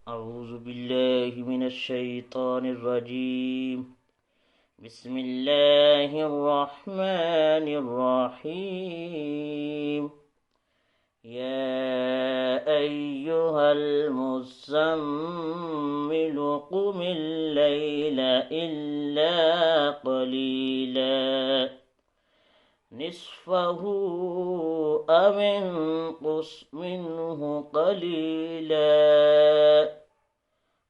أعوذ بالله من الشيطان الرجيم. بسم الله الرحمن الرحيم. يا أيها المزمل قم الليل إلا قليلا نصفه أو انقص منه قليلا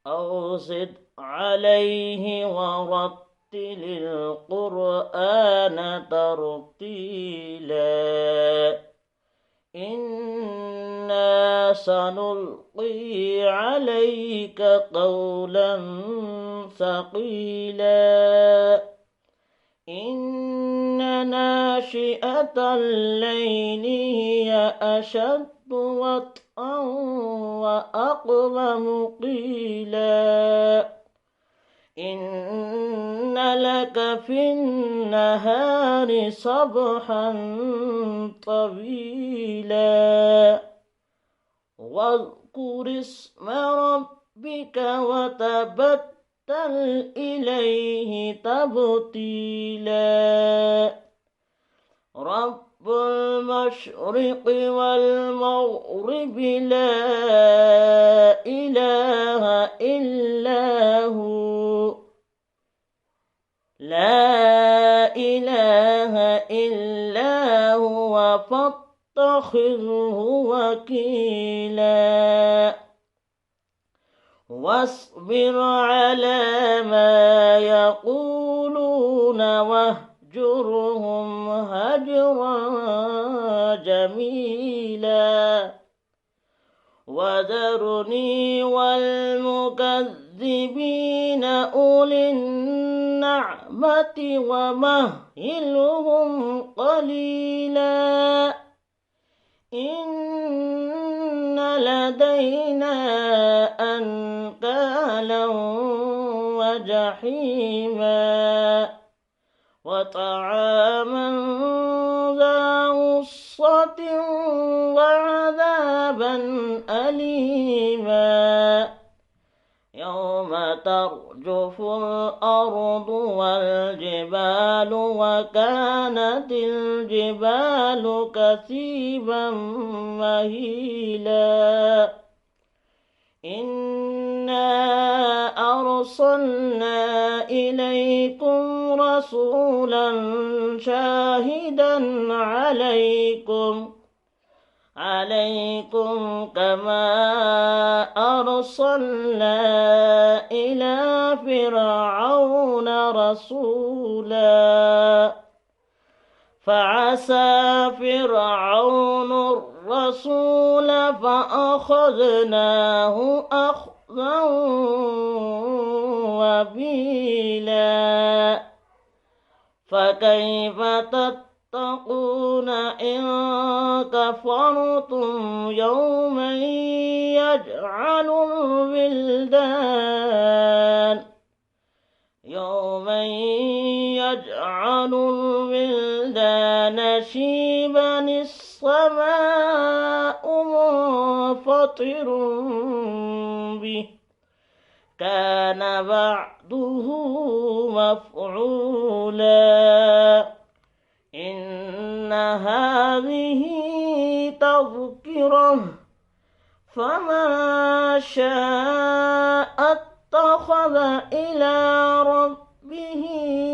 أو زد عليه ورتل القرآن ترتيلا إنا سنلقي عليك قولا ثقيلا إن ناشئة الليل هي أشد وطئا وأقوم قيلا إن لك في النهار سبحا طويلا واذكر اسم ربك وتبتل إليه تبتيلا رب المشرق والمغرب لا إله إلا هو لا إله إلا هو فاتخذه وكيلا واصبر على ما يقولون واهجرهم هجرا جميلا وذرني والمكذبين أولي النعمة ومهلهم قليلا إن لدينا أنكالا وجحيما وطعاما ذا غصة وعذابا أليما يوم ترجف الأرض والجبال وكانت الجبال كثيبا مهيلا إنا أرسلنا إليكم رسولا شاهدا عليكم كما أرسلنا إلى فرعون رسولا فعسى فرعون الرسول فأخذناه أخذا وبيلا فكيف تتقون إن كفرتم يوما يجعل الولدان شيبا السماء منفطر به كان بعده مفعولا إن هذه تذكرة فمن شاء اتخذ إلى ربه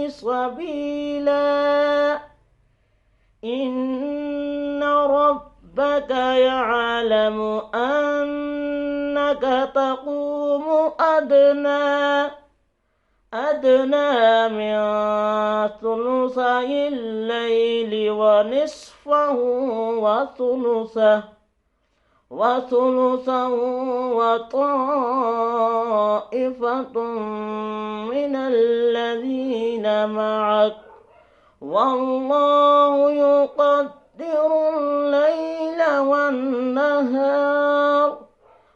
سبيلا إن ربك يعلم أنك تقوم أدنى من ثلثي الليل ونصفه وثلثه وطائفة من الذين معك والله يقدر الليل والنهار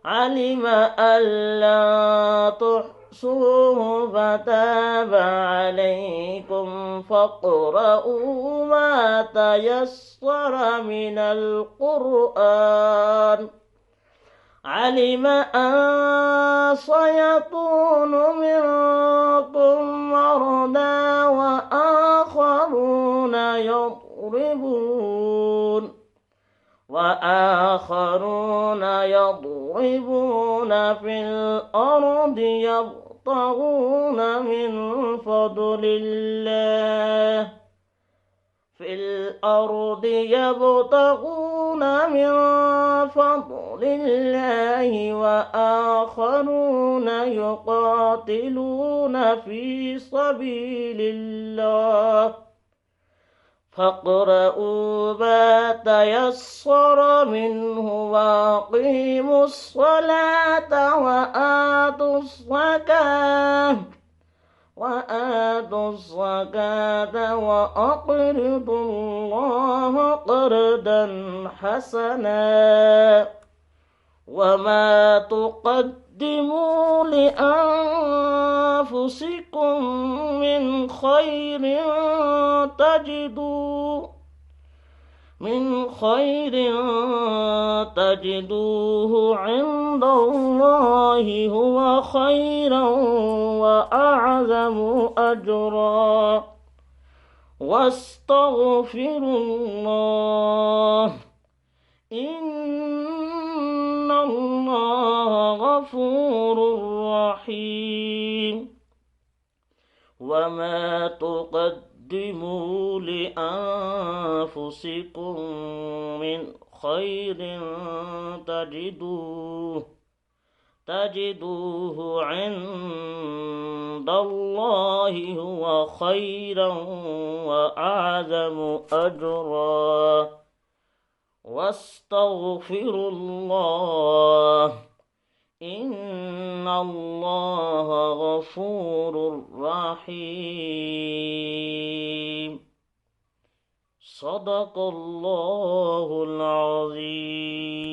علم أن لا تحصوه فتاب عليكم فاقرؤوا ما تيسر من القرآن علم أن سيكون منكم مرضى وآخرون يضربون في الأرض يبتغون من فضل الله وآخرون يقاتلون في سبيل الله فاقرؤوا ما تيسر منه وأقيموا الصلاة وآتوا الزكاة وأقرضوا الله قرضا حسنا وما تقدموا لأنفسكم من خير تجدوه عند الله هو خيرا وأعظم أجرا واستغفروا الله إن الله غفور رحيم وما تقدموا لأنفسكم من خير تجدوه عند الله هو خيرا وأعظم أجرا واستغفروا الله إن الله غفور رحيم صدق الله العظيم.